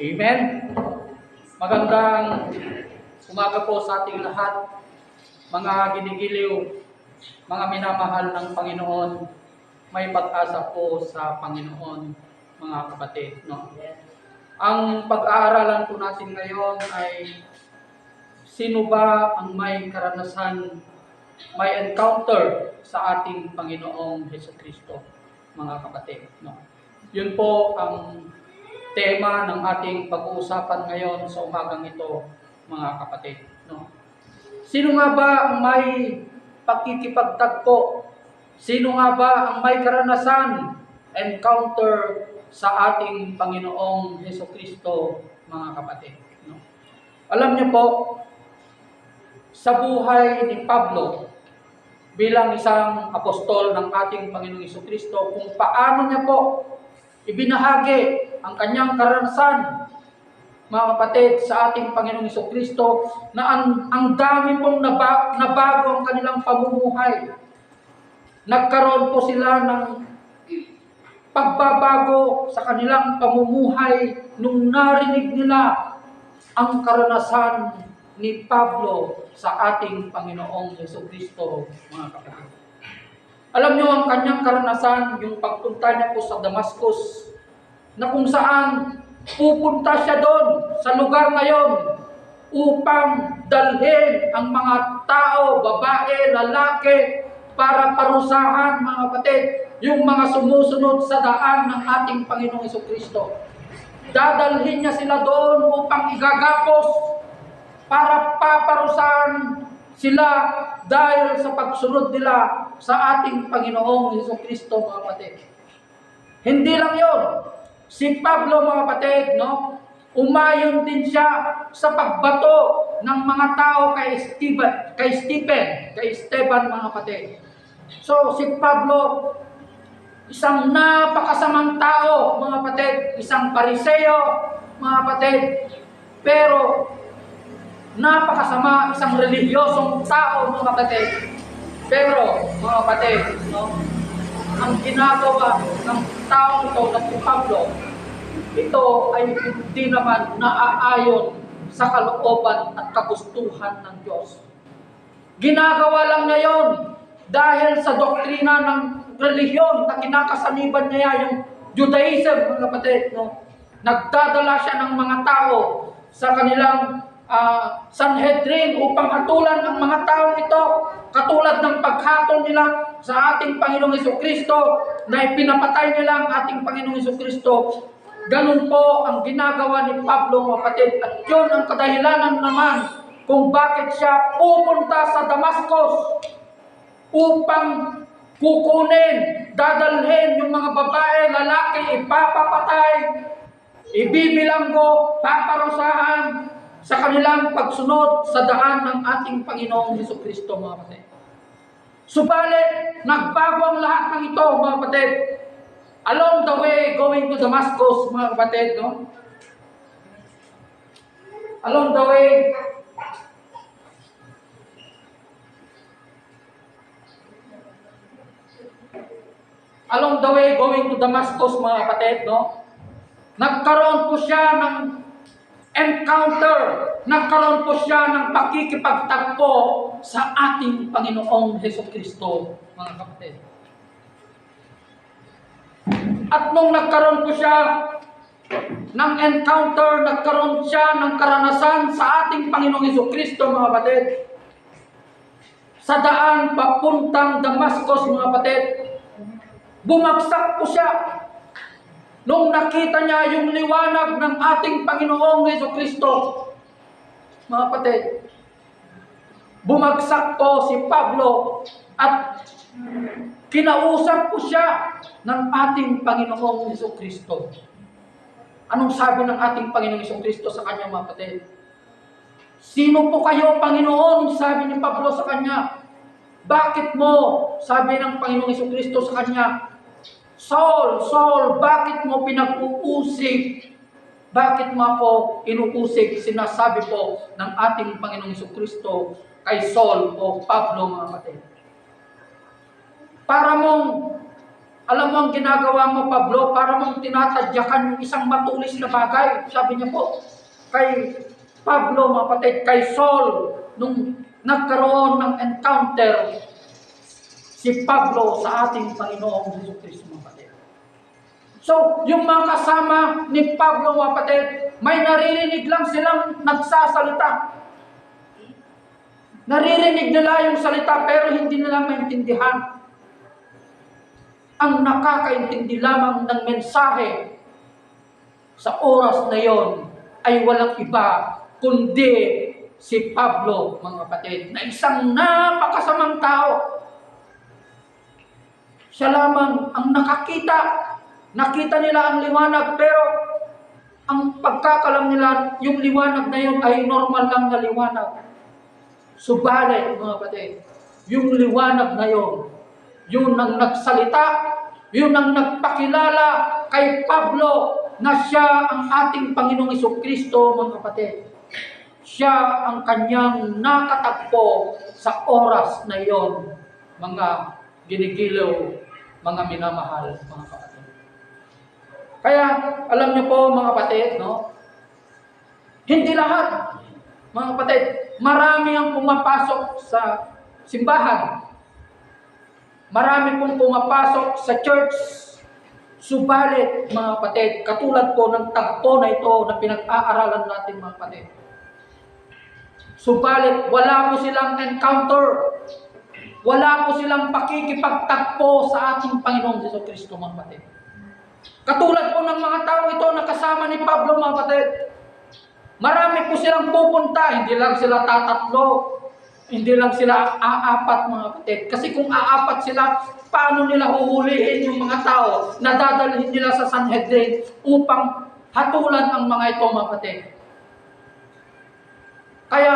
Amen? Magandang umaga po sa ating lahat, mga ginigiliw, mga minamahal ng Panginoon. May pag-asa po sa Panginoon, mga kapatid. No? Ang pag-aaralan po natin ngayon ay sino ba ang may karanasan, may encounter sa ating Panginoong Jesucristo, mga kapatid. No? Yun po ang tema ng ating pag-uusapan ngayon sa umagang ito, mga kapatid. No? Sino nga ba ang may pakikipagtagpo? Sino nga ba ang may karanasan, encounter sa ating Panginoong Jesucristo, mga kapatid? No? Alam niyo po, sa buhay ni Pablo, bilang isang apostol ng ating Panginoong Jesucristo, kung paano niya po ibinahagi ang kanyang karanasan, mga kapatid, sa ating Panginoong Jesucristo, na ang dami pong nabago ang kanilang pamumuhay. Nagkaroon po sila ng pagbabago sa kanilang pamumuhay nung narinig nila ang karanasan ni Pablo sa ating Panginoong Jesucristo, mga kapatid. Alam niyo ang kanyang karanasan, yung pagpunta niya po sa Damascus, na kung saan pupunta siya doon sa lugar na yon upang dalhin ang mga tao, babae, lalaki, para parusahan, mga kapatid, yung mga sumusunod sa daan ng ating Panginoong Jesucristo. Dadalhin niya sila doon upang igagapos, para paparusahan sila dahil sa pagsunod nila sa ating Panginoong Jesucristo, mga kapatid. Hindi lang yon. Si Pablo, mga kapatid, no, umayon din siya sa pagbato ng mga tao kay Esteban, mga kapatid. So, si Pablo, isang napakasamang tao, mga kapatid, isang pariseo, mga kapatid, pero napakasama, isang relihiyosong tao, mga kapatid. Pero, mga kapatid, no, ang ginagawa ng taong ito na si Pablo, ito ay hindi naman naaayon sa kalooban at kagustuhan ng Diyos. Ginagawa lang niya yon dahil sa doktrina ng relihiyon na kinakasaniban niya, yung Judaism, mga kapatid. No? Nagdadala siya ng mga tao sa kanilang Sanhedrin upang hatulan ang mga taong ito, katulad ng paghatol nila sa ating Panginoong Jesucristo, na ipinapatay nila ang ating Panginoong Jesucristo. Ganun po ang ginagawa ni Pablo, mga kapatid, at yun ang kadahilanan naman kung bakit siya pupunta sa Damascus upang kukunin, dadalhin yung mga babae, lalaki, ipapapatay, ibibilanggo, paparusahan sa kanilang pagsunod sa daan ng ating Panginoong Jesucristo, mga kapatid. Subalit, nagbago ang lahat ng ito, mga kapatid. Along the way, going to Damascus, mga kapatid, no? Along the way, going to Damascus, mga kapatid, no? Nagkaroon po siya ng encounter, nagkaroon po siya ng pakikipagtagpo sa ating Panginoong Jesucristo, mga kapatid. At nung nagkaroon po siya ng encounter, nagkaroon siya ng karanasan sa ating Panginoong Jesucristo, mga kapatid, sa daan papuntang Damascus, mga kapatid, bumagsak po siya. Nung nakita niya yung liwanag ng ating Panginoong Jesucristo, mga kapatid, bumagsak po si Pablo at kinausap po siya ng ating Panginoong Jesucristo. Anong sabi ng ating Panginoong Jesucristo sa kanya, mga kapatid? Sino po kayo, Panginoon? Sabi ni Pablo sa kanya. Bakit mo, sabi ng Panginoong Jesucristo sa kanya, Saul, Saul, bakit mo pinag-uusig? Bakit mo ako inuusig? Sinasabi po ng ating Panginoong Jesucristo kay Saul o Pablo, mga kapatid. Para mong Alam mo ang ginagawa mo, Pablo, para mong tinatadyakan yung isang matulis na bagay. Sabi niya po, kay Pablo, mga kapatid, kay Saul, nung nagkaroon ng encounter si Pablo sa ating Panginoong Jesucristo, mga kapatid. So, yung mga kasama ni Pablo, mga kapatid, may naririnig lang silang nagsasalita. Naririnig nila yung salita pero hindi nila maintindihan. Ang nakakaintindi lamang ng mensahe sa oras na yon ay walang iba kundi si Pablo, mga kapatid, na isang napakasamang tao. Siya lamang ang nakakita. Nakita nila ang liwanag, pero ang pagkakalam nila, yung liwanag na yun ay normal lang na liwanag. Subalit, mga kapatid, yung liwanag na yun, yun ang nagsalita, yun ang nagpakilala kay Pablo na siya ang ating Panginoong Jesucristo, mga kapatid. Siya ang kanyang nakatagpo sa oras na iyon, mga ginigilaw, mga minamahal, mga kapatid. Kaya, alam niyo po, mga kapatid, no? Hindi lahat, mga kapatid, marami ang pumapasok sa simbahan. Marami pong pumapasok sa church. Subalit, mga kapatid, katulad po ng tagpo na ito na pinag-aaralan natin, mga kapatid. Subalit, wala po silang encounter. Wala po silang pakikipagtagpo sa ating Panginoong Jesucristo, mga kapatid. Katulad po ng mga tao ito na kasama ni Pablo, mga kapatid. Marami po silang pupunta, hindi lang sila tatatlo, hindi lang sila aapat, mga kapatid. Kasi kung aapat sila, paano nila huhulihin yung mga tao na dadalhin nila sa Sanhedrin upang hatulan ang mga ito, mga kapatid. Kaya,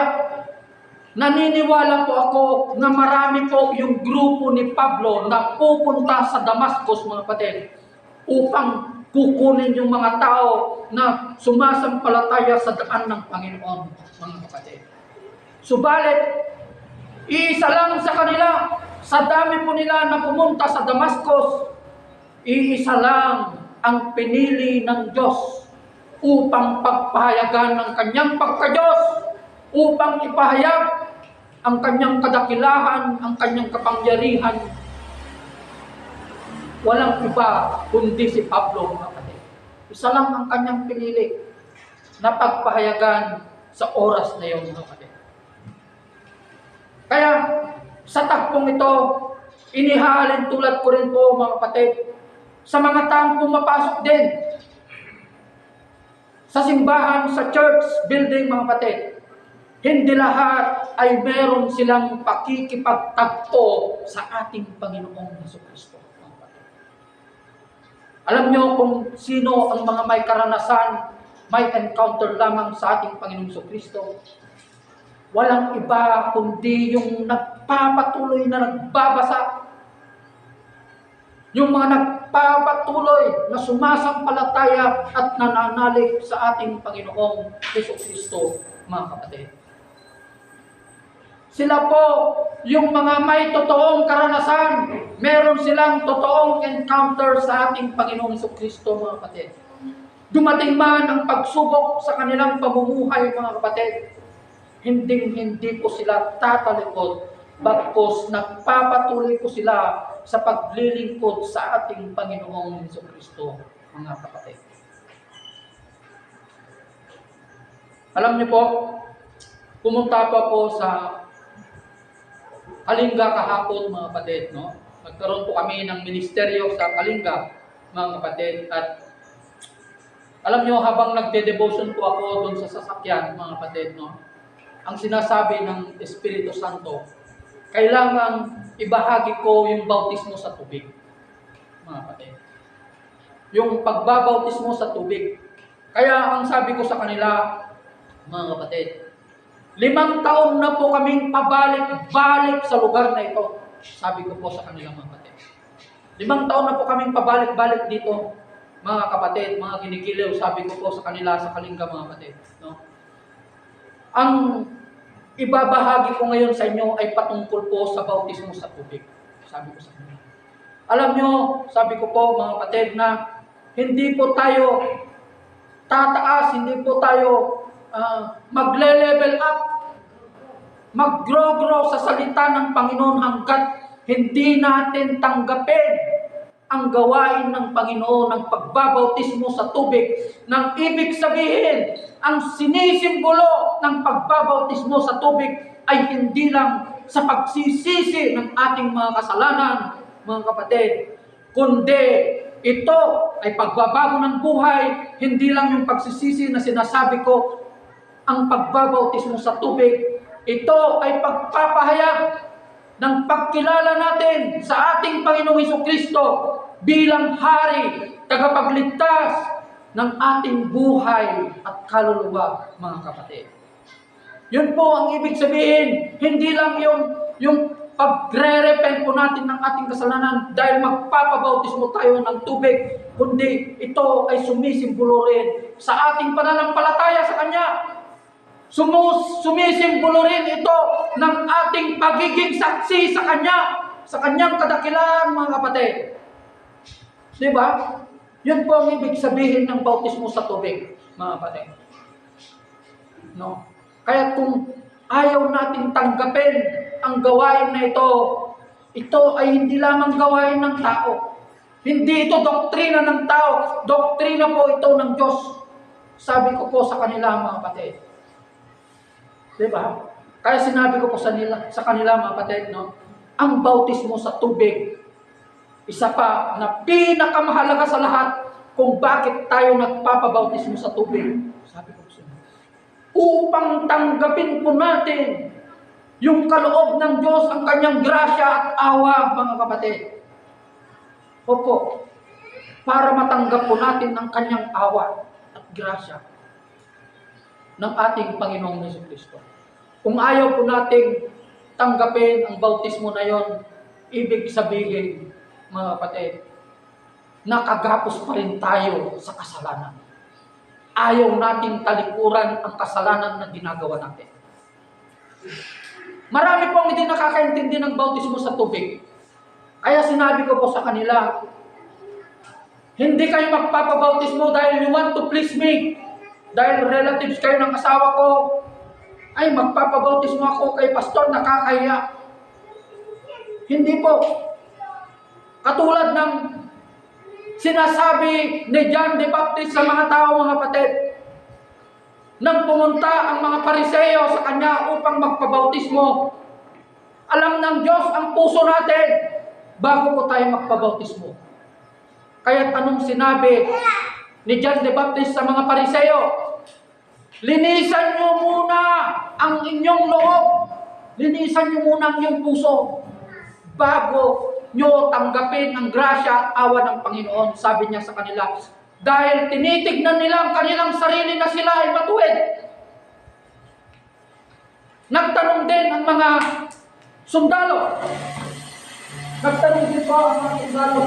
naniniwala po ako na marami po yung grupo ni Pablo na pupunta sa Damascus, mga kapatid, upang kukunin yung mga tao na sumasampalataya sa daan ng Panginoon, mga kapatid. Subalit, iisa lang sa kanila, sa dami po nila na pumunta sa Damascus, iisa lang ang pinili ng Diyos upang pagpahayagan ng kanyang pagka-Diyos, upang ipahayag ang kanyang kadakilahan, ang kanyang kapangyarihan. Walang iba kundi si Pablo, mga kapatid. Isa lang ang kanyang pinili na pagpahayagan sa oras na iyon, mga kapatid. Kaya sa takpong ito, inihalin tulad ko rin po, mga kapatid, sa mga taong pumapasok din sa simbahan, sa church building, mga kapatid. Hindi lahat ay meron silang pakikipagtagpo sa ating Panginoong Jesucristo. Alam nyo kung sino ang mga may karanasan, may encounter lamang sa ating Panginoong Jesucristo. Walang iba kundi yung nagpapatuloy na nagbabasa. Yung mga nagpapatuloy na sumasampalataya at nananalig sa ating Panginoong Jesucristo, mga kapatid. Sila po, yung mga may totoong karanasan, meron silang totoong encounter sa ating Panginoong Jesucristo, mga kapatid. Dumating man ang pagsubok sa kanilang pamumuhay, mga kapatid, hindi po sila tatalikod, bagkus nagpapatuloy po sila sa paglilingkod sa ating Panginoong Jesucristo, mga kapatid. Alam niyo po, pumunta pa po sa Kalinga kahapon, mga kapatid, no? Nagkaroon po kami ng ministeryo sa Kalinga, mga kapatid, at alam nyo, habang nagde-devotion po ako doon sa sasakyan, mga kapatid, no? Ang sinasabi ng Espiritu Santo, kailangan ibahagi ko yung bautismo sa tubig, mga kapatid. Yung pagbabautismo sa tubig. Kaya ang sabi ko sa kanila, mga kapatid, 5 taon na po kaming pabalik-balik sa lugar na ito. Sabi ko po sa kanila, mga kapatid. 5 taon na po kaming pabalik-balik dito, mga kapatid, mga ginigilaw. Sabi ko po sa kanila sa Kalinga, mga kapatid. No? Ang ibabahagi ko ngayon sa inyo ay patungkol po sa bautismo sa tubig. Sabi ko sa kanila. Alam nyo, sabi ko po mga kapatid na hindi po tayo tataas, hindi po tayo magle-level up, mag-grow sa salita ng Panginoon hanggat hindi natin tanggapin ang gawain ng Panginoon ng pagbabautismo sa tubig. Nang ibig sabihin, ang sinisimbolo ng pagbabautismo sa tubig ay hindi lang sa pagsisisi ng ating mga kasalanan, mga kapatid, kundi ito ay pagbabago ng buhay, hindi lang yung pagsisisi na sinasabi ko. Ang pagbabautismo sa tubig, ito ay pagpapahayag ng pagkilala natin sa ating Panginoong Hesukristo bilang Hari, tagapagligtas ng ating buhay at kaluluwa, mga kapatid. Yun po ang ibig sabihin, hindi lang yung pagre-repent po natin ng ating kasalanan dahil magpapabautismo tayo ng tubig, kundi ito ay sumisimbolo rin sa ating pananampalataya sa Kanya. Sumisimbolo rin ito ng ating pagiging saksi sa Kanya, sa Kanyang kadakilaan, mga kapatid. Diba? Yun po ang ibig sabihin ng bautismo sa tubig, mga kapatid. No? Kaya kung ayaw natin tanggapin ang gawain na ito ay hindi lamang gawain ng tao. Hindi ito doktrina ng tao. Doktrina po ito ng Diyos. Sabi ko po sa kanila, mga kapatid. Diba? Kaya sinabi ko po sa kanila, mga kapatid, no? Ang bautismo sa tubig, isa pa na pinakamahalaga sa lahat kung bakit tayo nagpapabautismo sa tubig. Sabi ko sa inyo, upang tanggapin po natin yung kaloob ng Diyos, ang Kanyang grasya at awa, mga kapatid. Opo, para matanggap po natin ang Kanyang awa at grasya ng ating Panginoong Hesukristo. Kung ayaw po nating tanggapin ang bautismo na yon, ibig sabihin, mga kapatid, nakagapos pa rin tayo sa kasalanan. Ayaw nating talikuran ang kasalanan na ginagawa natin. Marami pong hindi nakakaintindi ng bautismo sa tubig. Kaya sinabi ko po sa kanila, hindi kayo magpapabautismo dahil you want to please me. Dahil relatives kayo ng asawa ko, ay magpapabautismo ako kay pastor, nakakahiya. Hindi po. Katulad ng sinasabi ni John the Baptist sa mga tao, mga kapatid, nang pumunta ang mga Pariseo sa kanya upang magpabautismo, alam ng Diyos ang puso natin bago po tayo magpabautismo. Kaya anong sinabi ni John the Baptist sa mga Pariseo? Linisan nyo muna ang inyong loob. Linisan nyo muna ang inyong puso bago nyo tanggapin ang grasya at awa ng Panginoon. Sabi niya sa kanila, dahil tinitignan nila ang kanilang sarili na sila ay matuwid. Nagtanong din ang mga sundalo. Nagtanong din pa ang mga sundalo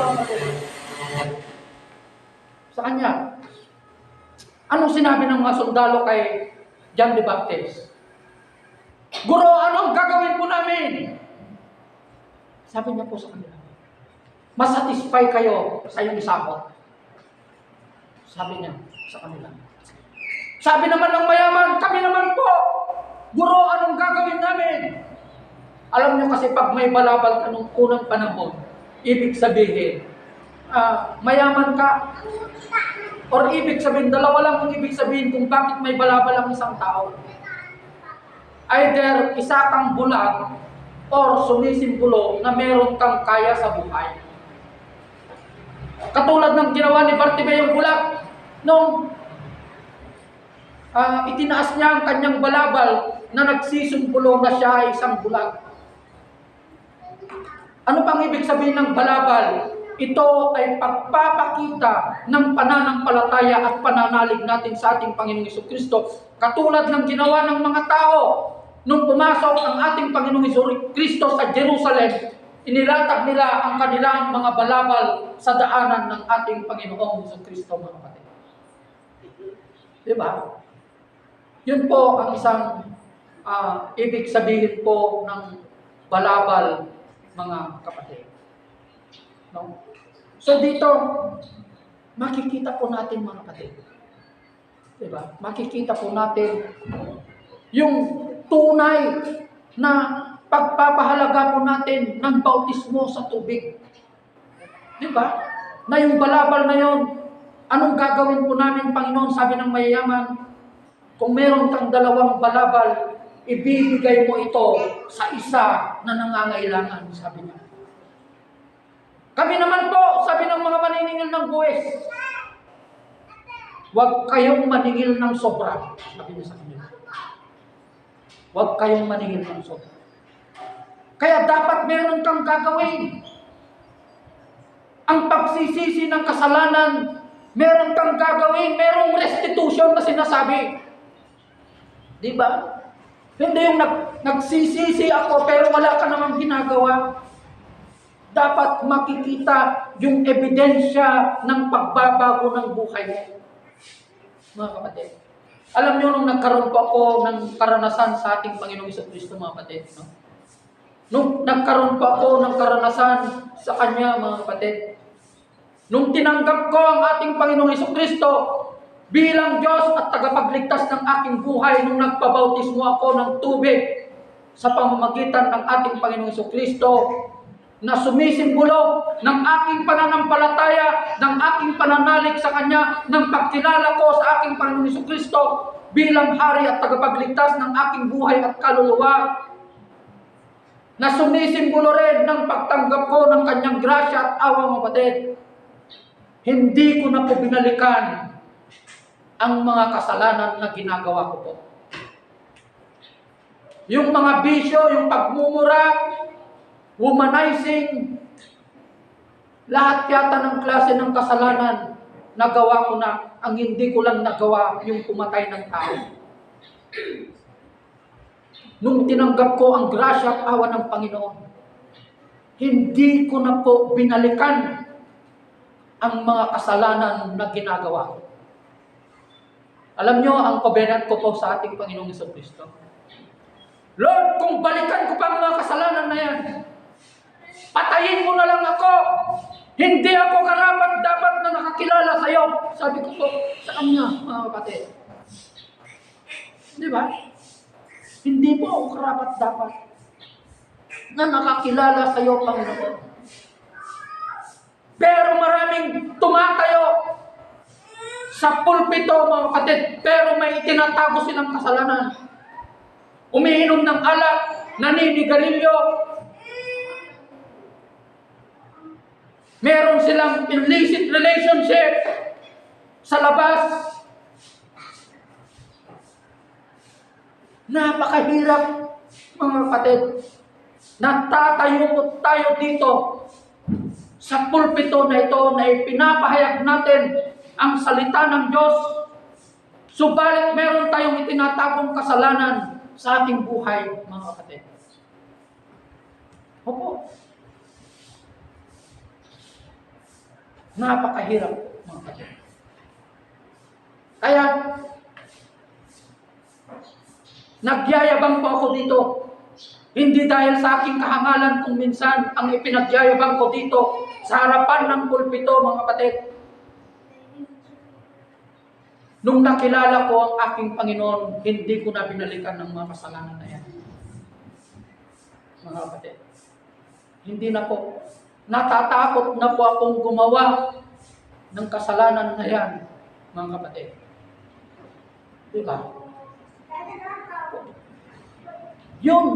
sa kanya. Anong sinabi ng mga sundalo kay John the Baptist? Guro, anong gagawin po namin? Sabi niya po sa kanila, masatisfy kayo sa iyong sakot. Sabi niya sa kanila. Sabi naman ng mayaman, kami naman po. Guro, anong gagawin namin? Alam niyo kasi pag may balabal ka nung unang panahon, ibig sabihin, mayaman ka. Or ibig sabihin, dalawa lang ang ibig sabihin kung bakit may balabal ang isang tao. Either isa kang bulag or sumisimbolo na meron kang kaya sa buhay. Katulad ng ginawa ni Bartimeo bulag, nung itinaas niya ang kanyang balabal na nagsisimbolo na siya ay isang bulag. Ano pang ibig sabihin ng balabal? Ito ay pagpapakita ng pananampalataya at pananalig natin sa ating Panginoong Hesukristo. Katulad ng ginawa ng mga tao nung pumasok ang ating Panginoong Hesukristo sa Jerusalem, inilatag nila ang kanilang mga balabal sa daanan ng ating Panginoong Hesukristo, mga kapatid. Diba? Yun po ang isang ibig sabihin po ng balabal, mga kapatid. No? So dito, makikita po natin mga kapatid. Diba? Makikita po natin yung tunay na pagpapahalaga po natin ng bautismo sa tubig. Diba? Na yung balabal na yon, anong gagawin po namin, Panginoon? Sabi ng mayayaman, kung meron kang 2 balabal, ibibigay mo ito sa isa na nangangailangan, sabi niya. Kami naman po, sabi ng mga maniningil ng buwis, huwag kayong maningil ng sobra, sabi niya sa kanila. Huwag kayong maningil ng sobra. Kaya dapat meron kang gagawin. Ang pagsisisi ng kasalanan, meron kang gagawin, merong restitution na sinasabi. Di ba? Hindi yung nagsisisi ako pero wala ka namang ginagawa. Dapat makikita yung ebidensya ng pagbabago ng buhay mo. Mga kapatid. Alam nyo, nung nagkaroon po ako ng karanasan sa ating Panginoong Jesucristo, mga kapatid, no? Nung nagkaroon po ako ng karanasan sa Kanya, mga kapatid, nung tinanggap ko ang ating Panginoong Jesucristo bilang Diyos at tagapagligtas ng aking buhay, nung nagpabautismo ako ng tubig sa pamamagitan ng ating Panginoong Jesucristo, na sumisimbolo ng aking pananampalataya, ng aking pananalig sa Kanya, ng pagkilala ko sa aking Panginoong Jesucristo bilang Hari at tagapagligtas ng aking buhay at kaluluwa, na sumisimbolo rin ng pagtanggap ko ng Kanyang grasya at awa, mga kapatid. Hindi ko na po binalikan ang mga kasalanan na ginagawa ko po. Yung mga bisyo, yung pagmumura, womanizing, lahat yata ng klase ng kasalanan, nagawa ko na. Ang hindi ko lang nagawa, yung pumatay ng tao. Nung tinanggap ko ang grasya at awa ng Panginoon, hindi ko na po binalikan ang mga kasalanan na ginagawa ko. Alam nyo, ang covenant ko po sa ating Panginoong Jesucristo, Lord, kung balikan ko pa ang mga kasalanan na yan, patayin mo na lang ako. Hindi ako karapat dapat na nakakilala sa iyo. Sabi ko po sa Kanya, mga kapatid. Di ba? Hindi po ako karapat dapat na nakakilala sa iyo, Panginoon. Pero maraming tumatayo sa pulpito, mga kapatid, pero may itinatago silang kasalanan. Umiinom ng alak, naninigarilyo, meron silang illicit relationship sa labas. Napakahirap, mga kapatid. Natatayo po tayo dito sa pulpito na ito na ipinapahayag natin ang salita ng Diyos. Subalit meron tayong itinatagong kasalanan sa ating buhay, mga kapatid. Opo. Napakahirap, mga kapatid. Kaya, nagyayabang po ako dito. Hindi dahil sa aking kahangalan kung minsan ang ipinagyayabang ko dito sa harapan ng pulpito, mga kapatid. Nung nakilala ko ang aking Panginoon, hindi ko na binalikan ng mga kasalanan na yan. Mga kapatid. Hindi na po. Natatakot na po akong gumawa ng kasalanan na yan, mga kapatid. Diba? Yun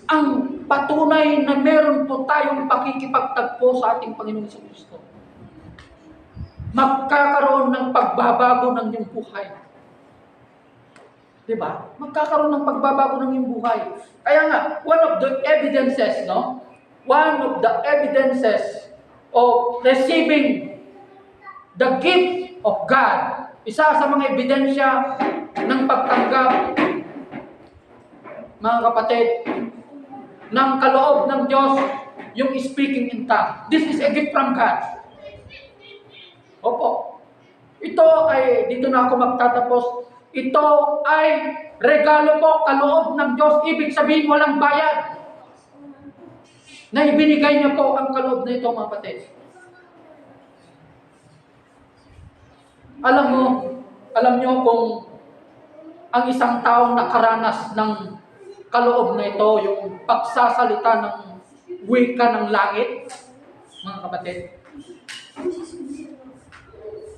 ang patunay na meron po tayong pakikipagtagpo sa ating Panginoong Jesucristo. Magkakaroon ng pagbabago ng iyong buhay. Diba? Magkakaroon ng pagbabago ng iyong buhay. Kaya nga, one of the evidences, no? One of the evidences of receiving the gift of God, isa sa mga ebidensya ng pagtanggap, mga kapatid, ng kaloob ng Diyos, yung speaking in tongues. This is a gift from God. Opo. Ito ay, dito na ako magtatapos, ito ay regalo po, kaloob ng Diyos. Ibig sabihin, walang bayad. Na ibinigay niya po ang kaloob na ito, mga kapatid. Alam mo, alam nyo kung ang isang taong nakaranas ng kaloob na ito, yung pagsasalita ng wika ng langit, mga kapatid,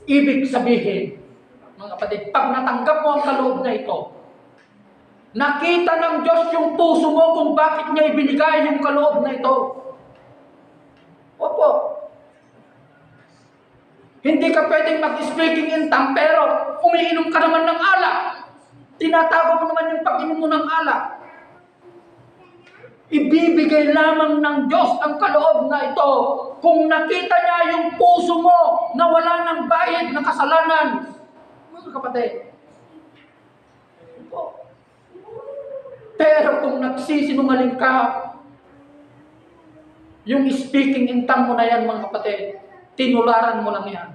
ibig sabihin, mga kapatid, pag natanggap mo ang kaloob na ito, nakita ng Diyos yung puso mo kung bakit niya ibinigay yung kaloob na ito. Opo. Hindi ka pwedeng mag-speaking in tongue, pero umiinom ka naman ng alak. Tinatago mo naman yung pag-inom mo ng alak. Ibibigay lamang ng Diyos ang kaloob na ito kung nakita niya yung puso mo na wala ng bayad na kasalanan. Mga kapatid. Pero kung nagsisinungaling ka, yung speaking in tongue mo na yan, mga kapatid, tinularan mo lang yan.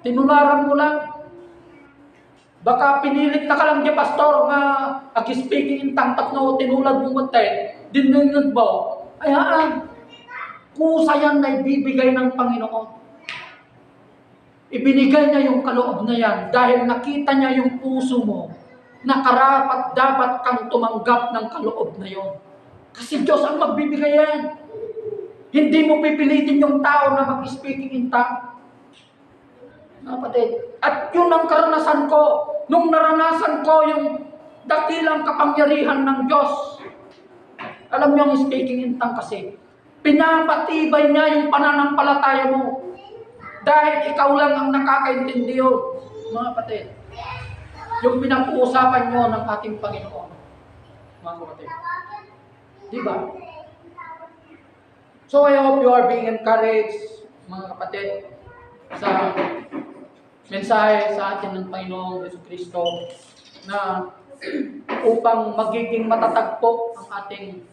Tinularan mo lang. Baka pinilit na ka lang di pastor nga ag-speaking in tongue tapno tinulad mo matay, dinunod mo. Ayaan. Kusa yan na ibibigay ng Panginoon. Ibinigay niya yung kaloob na yan dahil nakita niya yung puso mo na karapat dapat kang tumanggap ng kaloob na yon. Kasi Diyos ang magbibigay yan. Hindi mo pipilitin yung tao na mag-speaking in tongue. Kapatid, at yun ang karanasan ko. Nung naranasan ko yung dakilang kapangyarihan ng Diyos. Alam niyo ang speaking in tongue kasi, pinapatibay niya yung pananampalataya mo. Dahil ikaw lang ang nakakaintindi yun, mga kapatid. Yung pinag-uusapan nyo ng ating Panginoon, mga kapatid. Diba? So I hope you are being encouraged, mga kapatid, sa mensahe sa atin ng Panginoong Jesucristo na upang magiging matatag po ang ating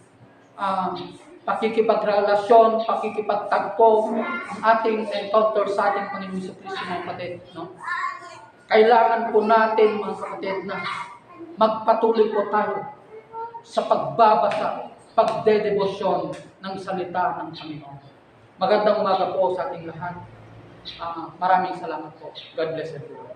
pakikipagrelasyon, pakikipagtagpo, ang ating encounter sa ating Panginoong Jesucristo, mga kapatid. No? Kailangan po natin, mga kapatid, na magpatuloy po tayo sa pagbabasa, pagdedebosyon ng salita ng Panginoon. Magandang umaga po sa ating lahat. Maraming salamat po. God bless everyone.